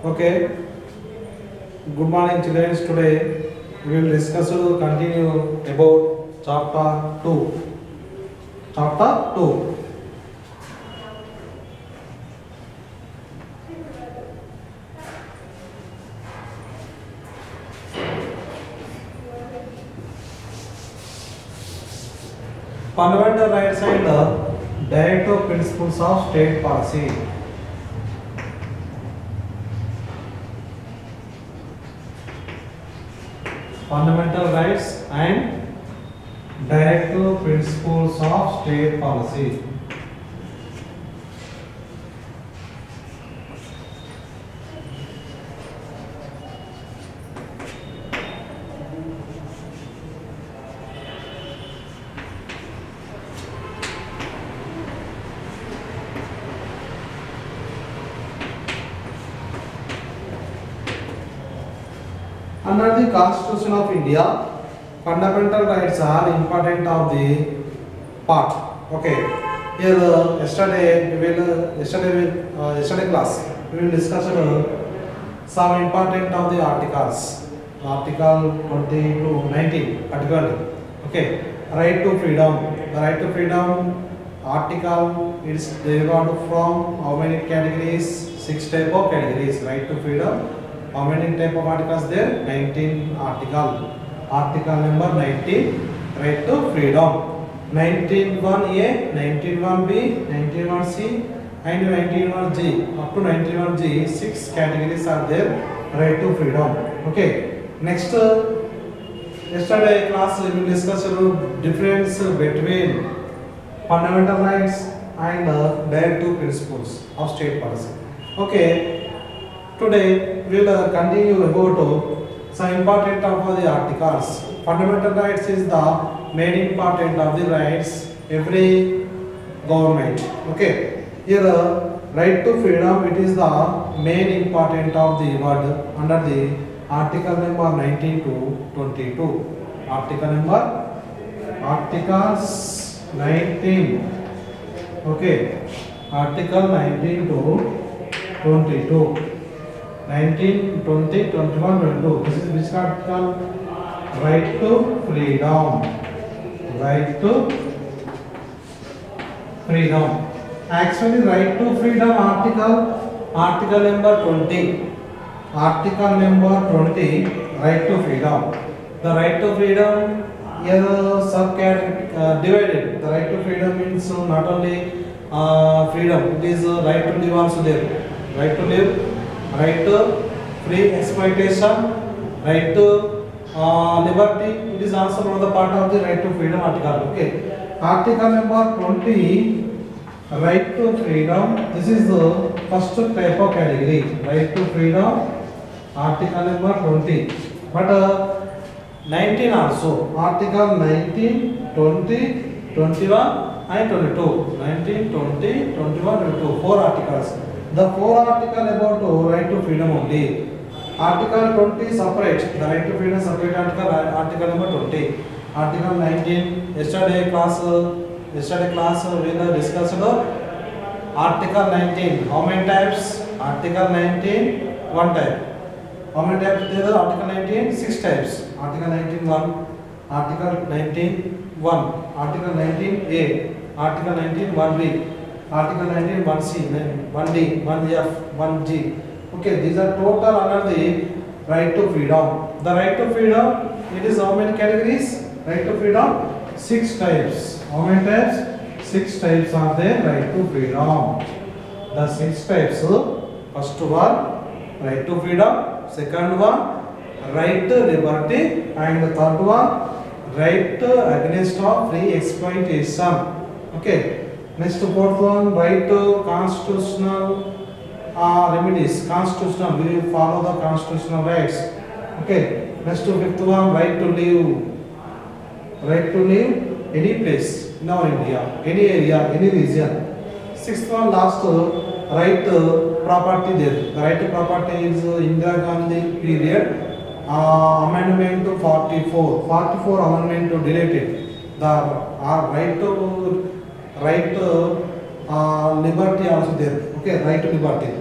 Okay. Good morning, children. Today we will discuss continue about chapter 2. Chapter 2. Fundamental rights and directive principles of state policy. Fundamental rights and directive principles of state policy. Under the Constitution of India, fundamental rights are important of the part. Okay. Here yesterday class we will discuss some important of the articles. Article 20 to 19 particularly. Okay. Right to freedom. The right to freedom article is derived from how many categories? 6 type of categories. Right to freedom. How many type of articles there? 19 article. Article number 19, right to freedom. 19(1)(a), 19(1)(b), 19(1)(c) and 19(1)(g). Up to 19(1)(g), 6 categories are there. Right to freedom. Okay. Next, yesterday class we will discuss difference between fundamental rights and directive principles of state policy. Okay. Today we will continue about some important of the articles. Fundamental rights is the main important of the rights every government. Okay. Here right to freedom, it is the main important of the word under the article number 19 to 22. Articles 19. Okay. Article 19 to 22. 19, 20, 21, 22. This is which article? Right to freedom. Right to freedom. Actually, right to freedom article number 20. Article number 20. Right to freedom. The right to freedom here divided. The right to freedom means not only freedom. It is right to live also there. Right to live. Right to free exploitation, right to liberty, it is also one of the part of the right to freedom article. Okay. Article number 20, right to freedom. This is the first type of category. Right to freedom, article number 20. But 19 also. Article 19, 20, 21 and 22. 19, 20, 21, 22. 4 articles. The 4 article about right to freedom only. Article 20 separate. The right to freedom separate article number 20. Article 19. Yesterday class we will discuss article 19. How many types? Article 19, 1 type. How many types there are? Article 19, 6 types. Article 19, 1. Article 19, 1. Article 19A. Article 19, 1B. Article 19, 1C, 1D, 1F, 1G. Okay, these are total under the right to freedom. The right to freedom, it is how many categories? Right to freedom, 6 types. How many types? 6 types are there, right to freedom. The 6 types, first one, right to freedom. Second one, right to liberty. And the third one, right against of free exploitation. Okay. Next, fourth one, right to constitutional remedies. Constitutional, we will follow the constitutional rights. Okay. Next, fifth one, right to live. Right to live any place in our India, any area, any region. Sixth one, last, right to property there. The right to property is Indira Gandhi period. Amendment to 44. 44 amendment to deleted. The right to liberty also there. Okay, right to liberty.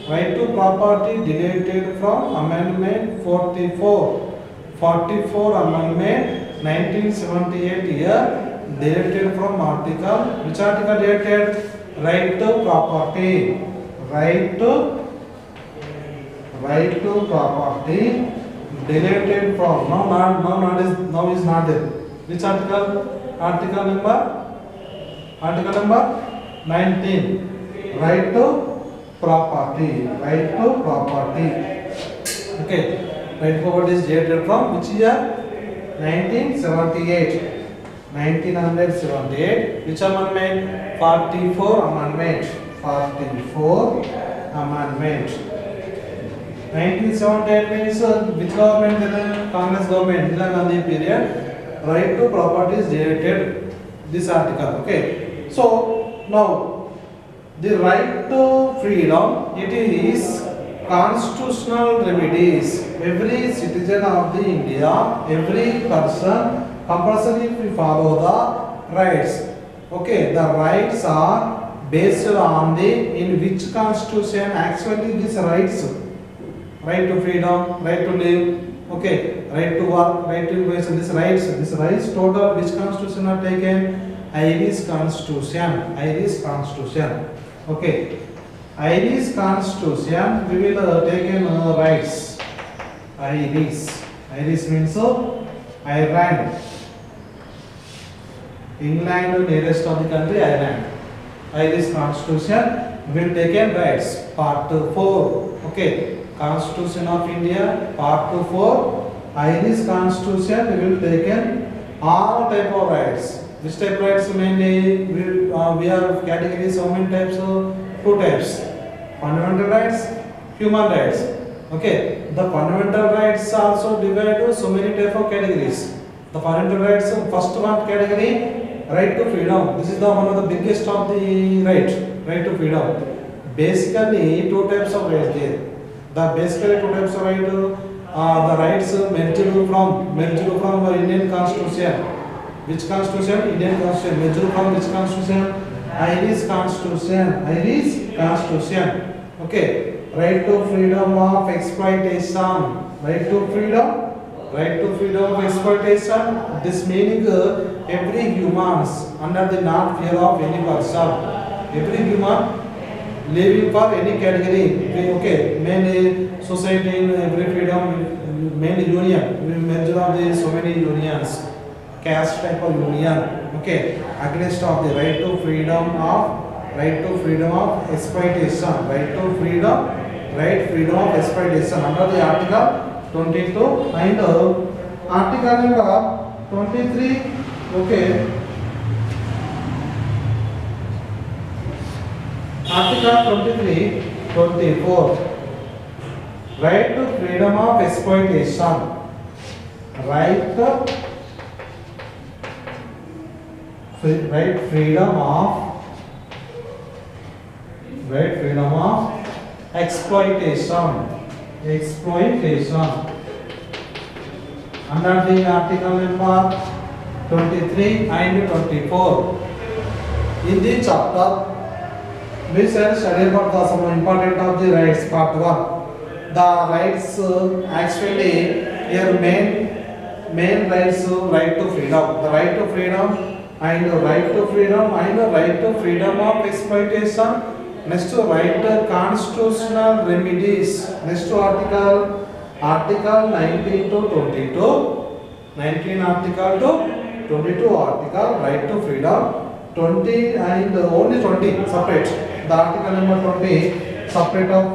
Right to property deleted from Amendment 44. 44 Amendment 1978 year deleted from article. Which article deleted? Right to property. Right to property deleted from. Now is not there. Which article? Article number 19. Right to property. Right to property. Okay. Right to property is deleted from which year? 1978. 1978. Which amendment? 44 amendment. 44 amendment. 1978 means which government? Congress government. Indira Gandhi period. Right to property is deleted. This article. Okay. So now the right to freedom, it is constitutional remedies. Every citizen of the India, every person compulsory follow the rights. Okay, the rights are based on the in which constitution actually these rights. Right to freedom, right to live, okay, right to work, right to education. These rights total which constitution are taken? Irish Constitution. Okay, Irish Constitution. We will take in rights. Irish means Ireland. England nearest of the country Ireland. Irish Constitution will take in rights. Part 4. Okay, Constitution of India. Part 4. Irish Constitution will take in all type of rights. Which type of rights mainly? We have categories. How many types? 2 types. Fundamental rights, human rights. Okay, the fundamental rights also divided so many type of categories. The fundamental rights, first one category, right to freedom. This is the one of the biggest of the right to freedom. Basically, 2 types of rights there. The basically 2 types of right. The rights merged from the Indian Constitution. Which Constitution? Indian Constitution. Merged from which Constitution? Irish Constitution. Okay. Right to freedom of exploitation. Right to freedom of exploitation. This meaning every humans under the not fear of any person. Every human living for any category. Okay. Mainly society in every freedom. Mainly union. We measure of the so many unions. Caste type of union. Okay. Against of the right to freedom of exploitation. Right freedom of exploitation under the article 22 and article number 23. Okay, article 23, 24. Right to freedom of exploitation. Right freedom of exploitation under the article number 23 and 24. In this chapter we shall study about the some important of the rights. Part 1. The rights actually here main rights, right to freedom, the right to freedom and right to freedom of exploitation. Next, right to constitutional remedies. Next article 19 to 22. 19 article to 22 article right to freedom. 20 and only 20 separate. The article number 20 separate of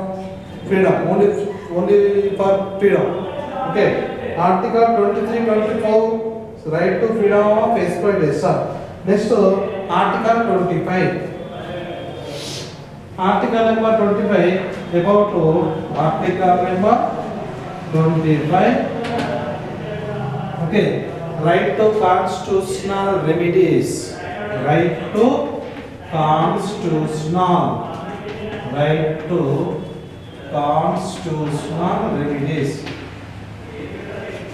freedom. Only for freedom. Okay. Article 23, 24 right to freedom of exploitation. Next article 25. Article number 25 about article number 25. Okay, right to constitutional remedies. Right to constitutional remedies.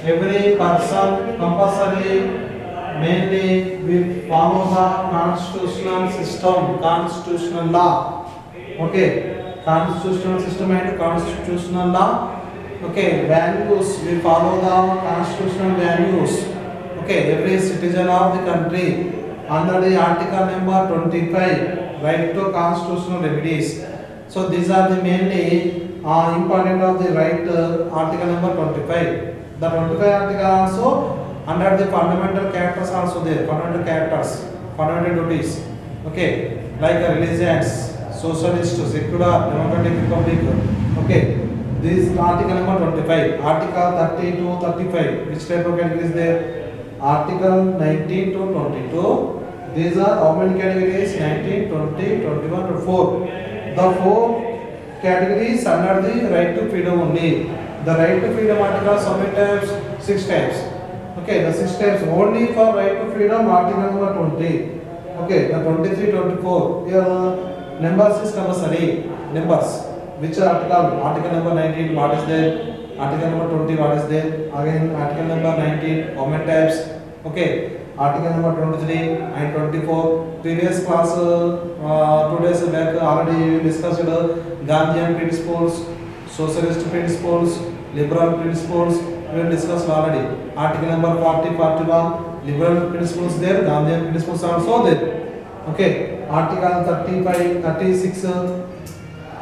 Every person compulsory mainly will follow the constitutional system, constitutional law. Okay, constitutional system and constitutional law. Okay, values, we follow the constitutional values. Okay, every citizen of the country under the article number 25, right to constitutional remedies. So these are the mainly important of the right article number 25. The 25 article also under the fundamental characters also there, fundamental characters, fundamental duties. Okay, like religions, socialist, secular, democratic republic. Okay, this article number 25, article 30 to 35. Which type of category is there? Article 19 to 22. These are how many categories? 19, 20, 21 to 4. The 4 categories under the right to freedom only. The right to freedom articles how many types? 6 types. Okay, the 6 types only for right to freedom article number 20. Okay, the 23, 24. Here numbers is compulsory. Numbers. Which article? Article number 19. What is there? Article number 20. What is there? Again, article number 19. How many types? Okay. Article number 23 and 24. Previous class 2 days back already discussed Gandhian principles, socialist principles, liberal principles. We will discuss already. Article number 40, 41. Liberal principles there. Gandhian principles also there. Okay. Article 35, 36.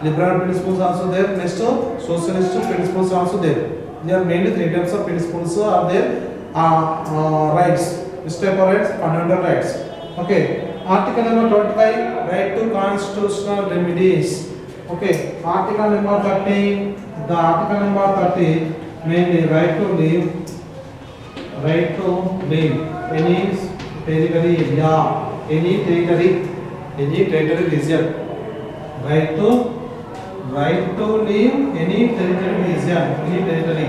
Liberal principles also there. Next, socialist principles also there. There are mainly 3 types of principles are there. Rights. Which type of rights? Fundamental rights. Okay. Article number 25, right to constitutional remedies. Okay. Article number 30, the article number 30, mainly right to live any territory area, any territory region. Right to live any territory region, any territory.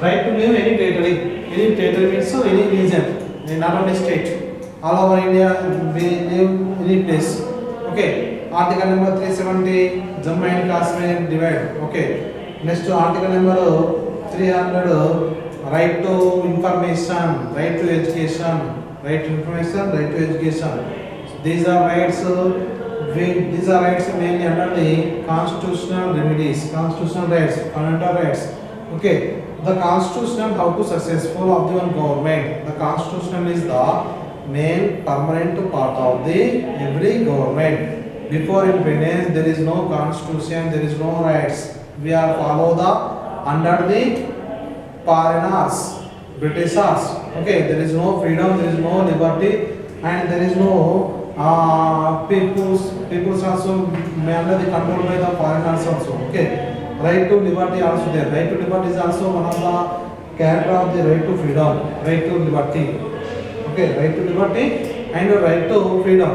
Right to live any territory means so any region, not only state, all over India we live any place. Okay, article number 370, Jammu and Kashmir divide. Okay, next to article number 300, right to information, right to education, right to information, right to education. These are rights. These are rights mainly under the constitutional remedies, constitutional rights, fundamental rights. Okay. The constitution how to successful of the one government. The constitution is the main permanent part of the every government. Before independence there is no constitution, there is no rights. We are follow the under the foreigners, Britishers. Okay, there is no freedom, there is no liberty, and there is no people's also under the control by the foreigners also. Okay. Right to liberty also there. Right to liberty is also one of the character of the right to freedom, right to liberty. Okay, right to liberty and right to freedom.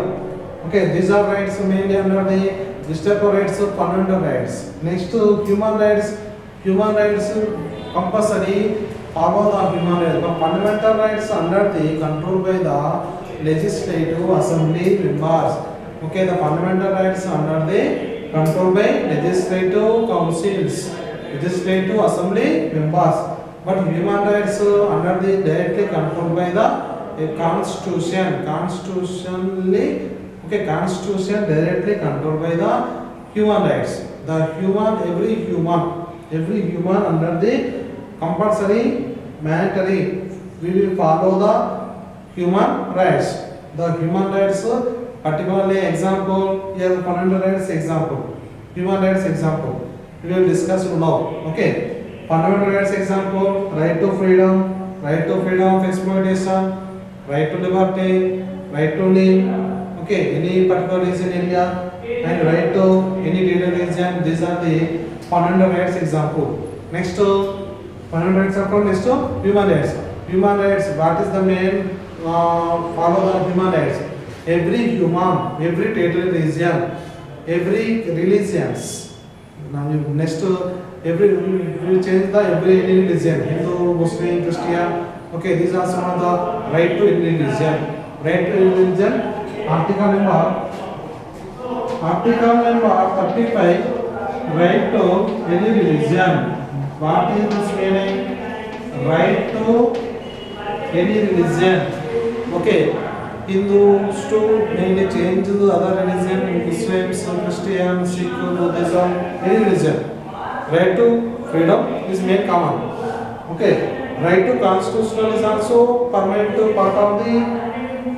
Okay, these are rights mainly under the this type of rights of fundamental rights. Next to human rights. Human rights compulsory follow the human rights. But fundamental rights under the control by the legislative assembly members. Okay, the fundamental rights under the controlled by legislative councils, legislative assembly members. But human rights under the directly controlled by the constitution, constitution directly controlled by the human rights. The every human under the compulsory, mandatory, we will follow the human rights. The human rights. Particularly example, here fundamental rights example, human rights example, we will discuss now. Okay, fundamental rights example, right to freedom of exploitation, right to liberty, right to live, okay, any particular region area, and right to any data region. These are the fundamental rights example. Next to fundamental rights example, next to human rights. Human rights, what is the main follow the human rights? Every human, every territory region, every religions. Now next to every we change the every religion, Hindu, Muslim, Christian. Okay, these are some of the right to religion. Right to religion. Article number 35. Right to any religion. What is this meaning? Right to any religion. Okay. Hindus to mainly change the other religion, Muslims, Christians, Sikh, Buddhism, any religion. Right to freedom is main common. Okay. Right to constitutional is also permanent part of the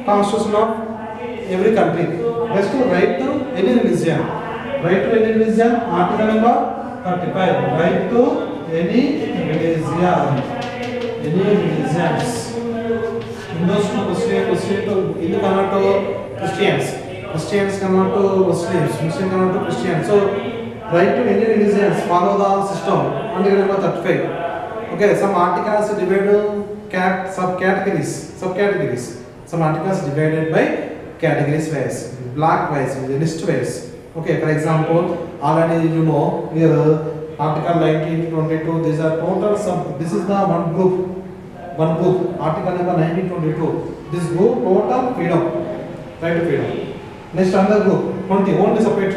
constitution of every country. Next to right to any religion. Right to any religion. Article number 35. Right to any religion. Any religions. Hindus to Muslims, Muslims to Hindu cannot to Christians. Christians cannot to Muslims. Muslims cannot to Christians. So right to any religions. Follow the system. Article number 35. Okay, some articles divided subcategories. Some articles divided by categories wise, block wise, list wise. Okay, for example, already you know here article 19 to 22. These are total sub. This is the one group. Article number 19 to 22. This group total freedom, right to freedom. Next another group 20. Only separate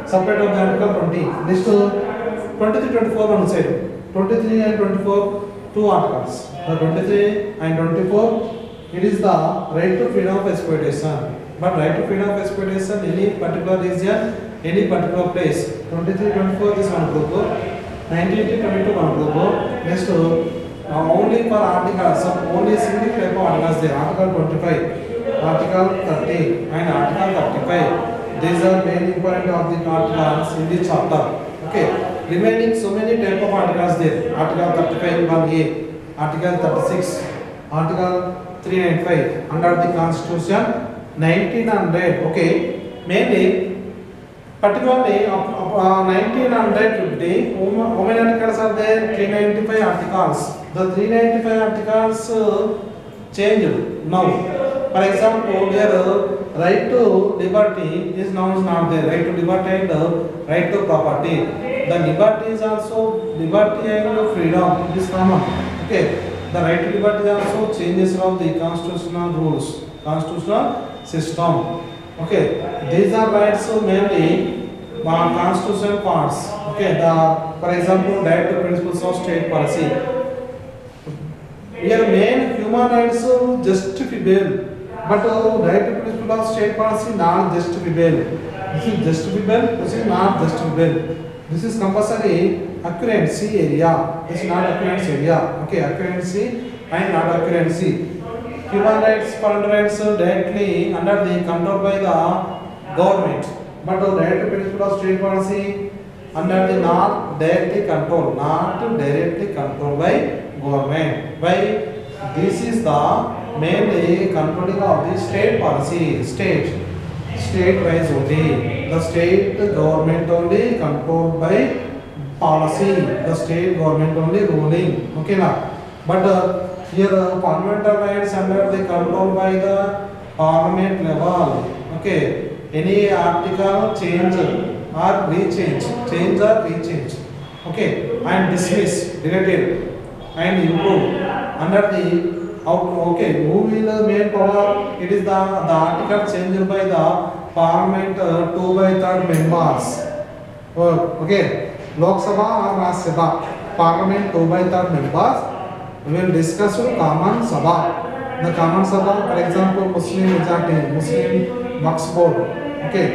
of the article 20. Next 23, 24 one side. 23 and 24, two articles. The 23 and 24, it is the right to freedom of exploitation. But right to freedom of exploitation, any particular region, any particular place. 23, 24 is one group. 19 to 22 one group. Next, only for articles, only single type of articles there. Article 25, Article 30 and Article 35. These are main important of the articles in the chapter. Okay. Remaining so many type of articles there. Article 35 1A, Article 36, Article 395 under the Constitution 1900. Okay, mainly particularly 1950 how many articles are there? 395 articles. The 395 articles changed now. For example, here right to liberty is now not there. Right to liberty and right to property. The liberty is also liberty and freedom. It is common. Okay. The right to liberty also changes from the constitutional rules, constitutional system. Okay. These are rights mainly constitutional parts. Okay. For example, direct principles of state policy. Here main human rights justifiable, but direct principle of state policy not justifiable. This is justifiable. This is not justifiable. This is compulsory accuracy area. This is not accuracy area. Okay, accuracy and not accuracy. Human rights, fundamental rights directly under the control by the government, but the direct principle of state policy under the not directly controlled by government. Why? This is the mainly controlling of the state policy, state wise only. The state government only controlled by policy. The state government only ruling. Okay now. But here fundamental rights under the control by the parliament level. Okay. Any article change or rechange. Okay. And dismiss, deleted and improve under the okay, who will main power? It is the article changed by the parliament 2/3 members. Okay, Lok Sabha or Rajya Sabha, parliament 2/3 members. We will discuss common sabha. The common sabha, for example, Muslim majority, Muslim Waqf board. Okay,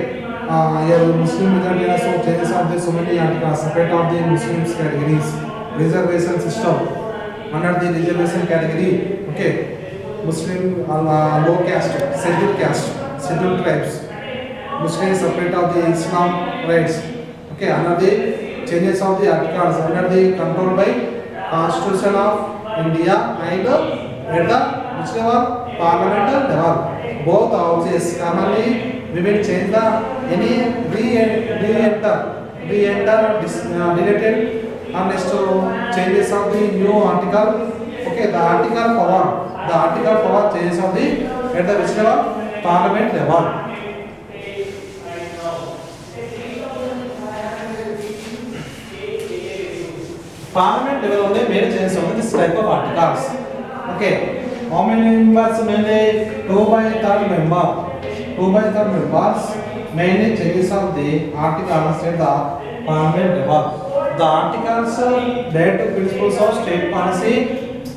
here Muslim majority also changes of the so many articles, separate of the Muslims categories, reservation system. Under the reservation category, okay, Muslim low caste, scheduled tribes, Muslim separate of the Islam rights. Okay, under the changes of the articles under the control by Constitution of India and at the which level? Parliamental level. Both houses commonly we will change the any re-enter deleted and next changes of the new article. Okay, the article power changes of the at the which level? Parliament level. Parliament level only made changes of this type of articles. Okay, how many members? Mainly 2/3 member. 2/3 members mainly changes of the articles at the Parliament level. The articles relate to principles of state policy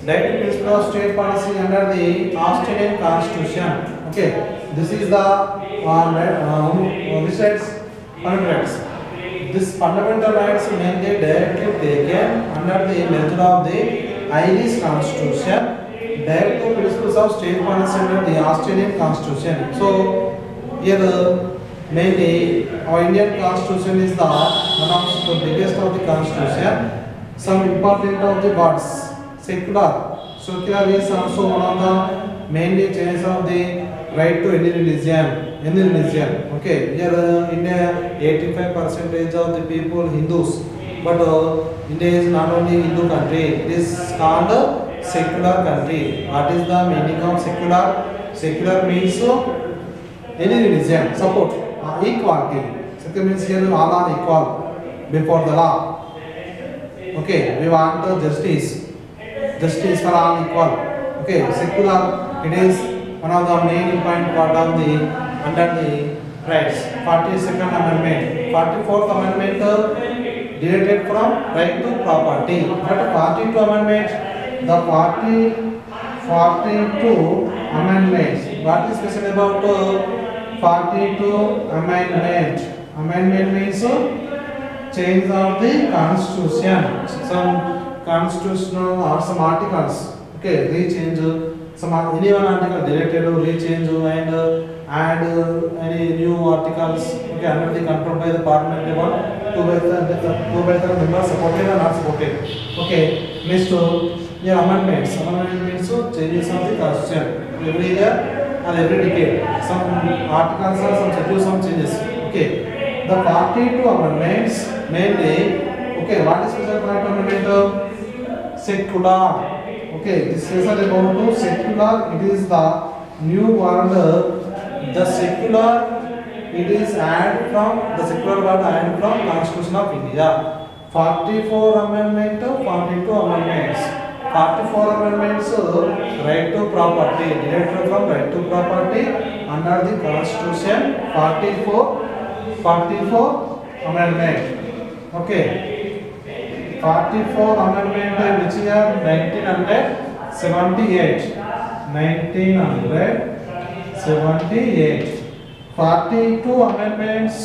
Direct principle of state policy under the Australian Constitution. Okay, this is the which fundamental rights. This fundamental rights mainly directly taken under the measure of the Irish Constitution. Direct principles of state policy under the Australian Constitution. So here mainly our Indian Constitution is the one of the biggest of the Constitution. Some important of the words. Secular is also one of the mainly changes of the right to any religion. Okay, here India 85% of the people Hindus, but India is not only Hindu country. It is called a secular country. What is the meaning of secular? Secular means any religion support equality. Secular means here all are equal before the law. Okay, we want justice. Justice for all equal. Okay, secular, it is one of the main important part of the under the rights. 42nd Amendment, 44th Amendment derived from right to property. But 42 Amendment, the 42 amendments. What is special about 42 amendment? Amendment means change of the constitution. Some constitutional or some articles, okay, rechange some any one article deleted or rechange and add any new articles, okay, under the control by the parliament level, two by the members supported or not supported. Okay, next here amendments. Amendment means changes of the constitution every year or every decade. Some articles or some schedules, some changes. Okay, the 42 amendments mainly. Okay, what is special part amendment? Secular. Okay, this is about to secular. It is the new word. The secular, it is added from the secular word added from Constitution of India. 44 amendment, 42 amendments. 44 amendments, right to property, derived from right to property under the Constitution. 44 amendment. Okay. 44 amendment which year 1978. 1978. 42 amendments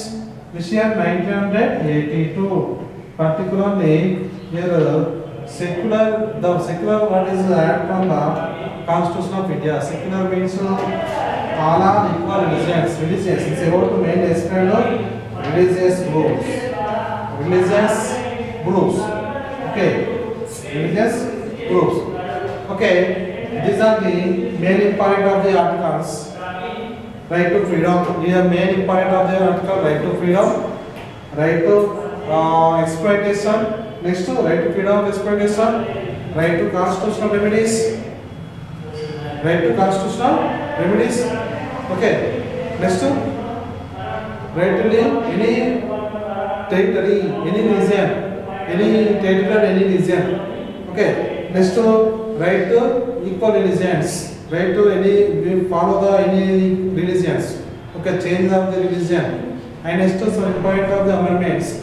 which year 1982. Particularly here secular, the secular what is added from the Constitution of India. Secular means all are equal religions. Religious. It's about to main explain religious groups. Religious groups. Okay, religious groups. Okay, these are the main important of the articles. Right to freedom. Here main important of the article, right to freedom, right to exploitation. Next to right to freedom of exploitation, right to constitutional remedies, right to constitutional remedies. Okay, next to right to live any territory, any region. Any territory, any region. Okay. Next to right to equal religions. Right to any we follow the any religions. Okay. Change of the religion. And next to some point of the amendments.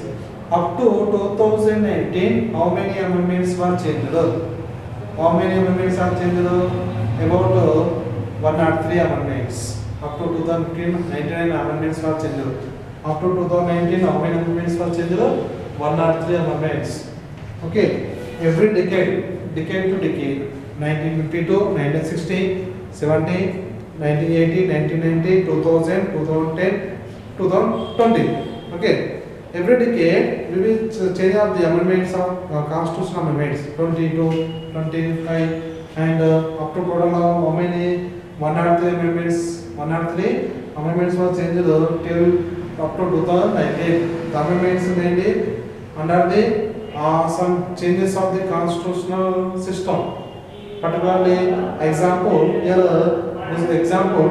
Up to 2018, how many amendments were changed? How many amendments are changed? About 103 amendments. Up to 2015, 99 amendments were changed. Up to 2019, how many amendments were changed? 103 amendments. Okay, every decade to decade, 1952, 1960, 70, 1980, 1990, 2000, 2010, 2020. Okay, every decade we will change up the amendments of constitutional amendments 22, 25, and up to total of how many 103 amendments. 103 amendments were changed till up to 2019. The amendments mainly under the some changes of the constitutional system. Particularly, example here is the example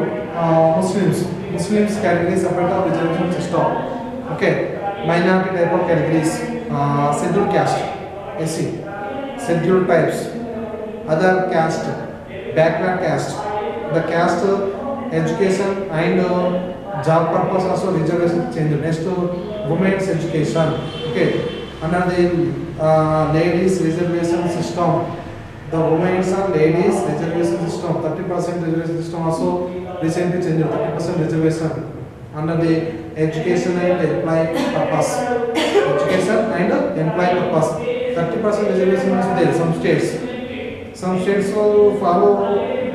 Muslims categories separate of reservation system. Okay, minority type of categories, scheduled caste, SC, scheduled tribes, other caste, backward caste, the caste, education and job purpose also reservation change. Next to women's education. Okay. Under the ladies reservation system, the women's and ladies reservation system, 30% reservation system also recently changed, 30% reservation under the education and employee purpose. Education and employee purpose. 30% reservation also there. Some states will follow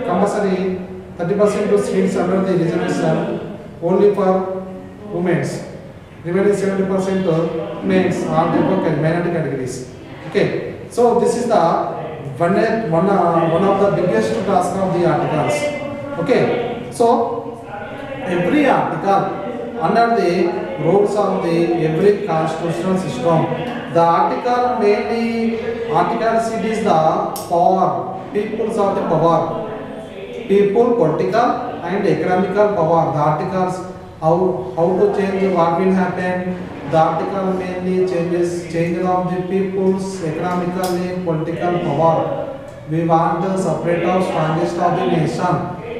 compulsory 30% to seats under the reservation only for women's. Remaining 70% men's are the minority categories. Okay, so this is the one of the biggest task of the articles. Okay, so every article under the rules of the every constitutional system, the article mainly article C is the power, peoples of the power, people, political and economical power. The articles how to change, what will happen. The article mainly change of the people's economically political power. We want to separate of strongest of the nation,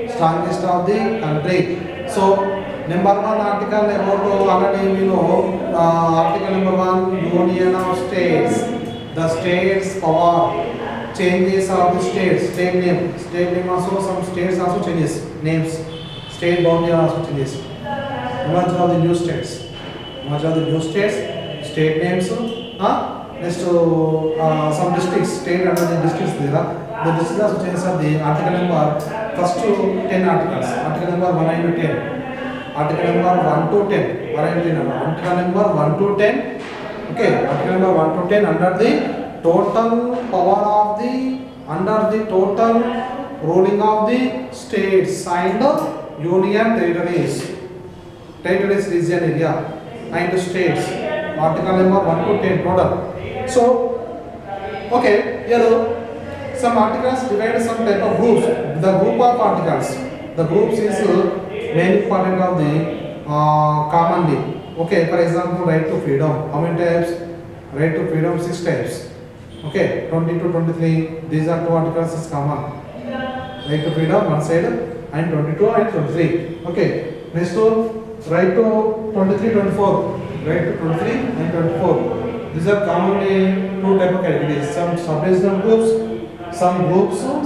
strongest of the country. So number one article about already we know, article number 1, Union of States. The states power, changes of the states, state name also, some states also changes names, state boundary also changes. Merger of the new states. Merger of the new states, state names, next some districts, state under the districts there. The districts also changes of the article number, first to 10 articles, article number 1 and 10, article number 1 to 10, article number 1 to 10, okay, article number 1 to 10 under the total power of the, under the total ruling of the states and union territories. Territories, region, area and states, article number 1 to 10 total. So okay, here some articles divide some type of groups. The group of articles, the groups is main important of the commonly. Okay, for example, right to freedom, how many types? Right to freedom 6 types. Okay, 20 to 23, these are 2 articles is common. Right to freedom one side and 22 and 23. Okay, next to right to 23, 24, right to 23 and 24. These are commonly 2 type of categories. Some sub-regional groups, some groups, some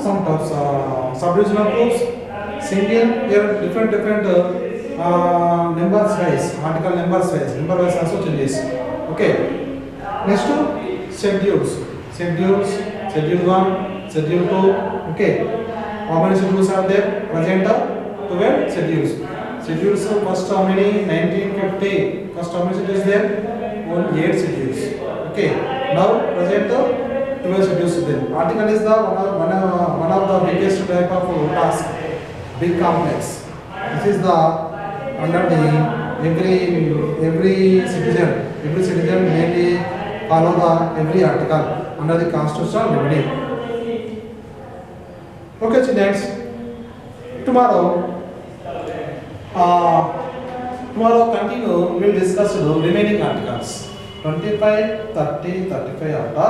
sub-regional groups, single, here different numbers wise, article numbers wise, number wise also changes. Okay, next to schedules, schedule 1, schedule 2. Okay, how many schedules are there? Present 12 schedules. Schedules first how many? 1950. First how many schedules there? Only 8 schedules. Okay. Now present 12 schedules there. Article is the one of the biggest type of task, big complex. This is the under the every citizen mainly follow the every article under the constitutional remedy. Okay, students. Tomorrow continue, we will discuss the remaining articles 25, 30, 35 after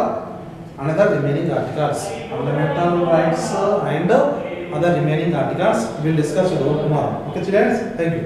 another remaining articles, fundamental rights and other remaining articles we will discuss tomorrow. Okay, students, thank you.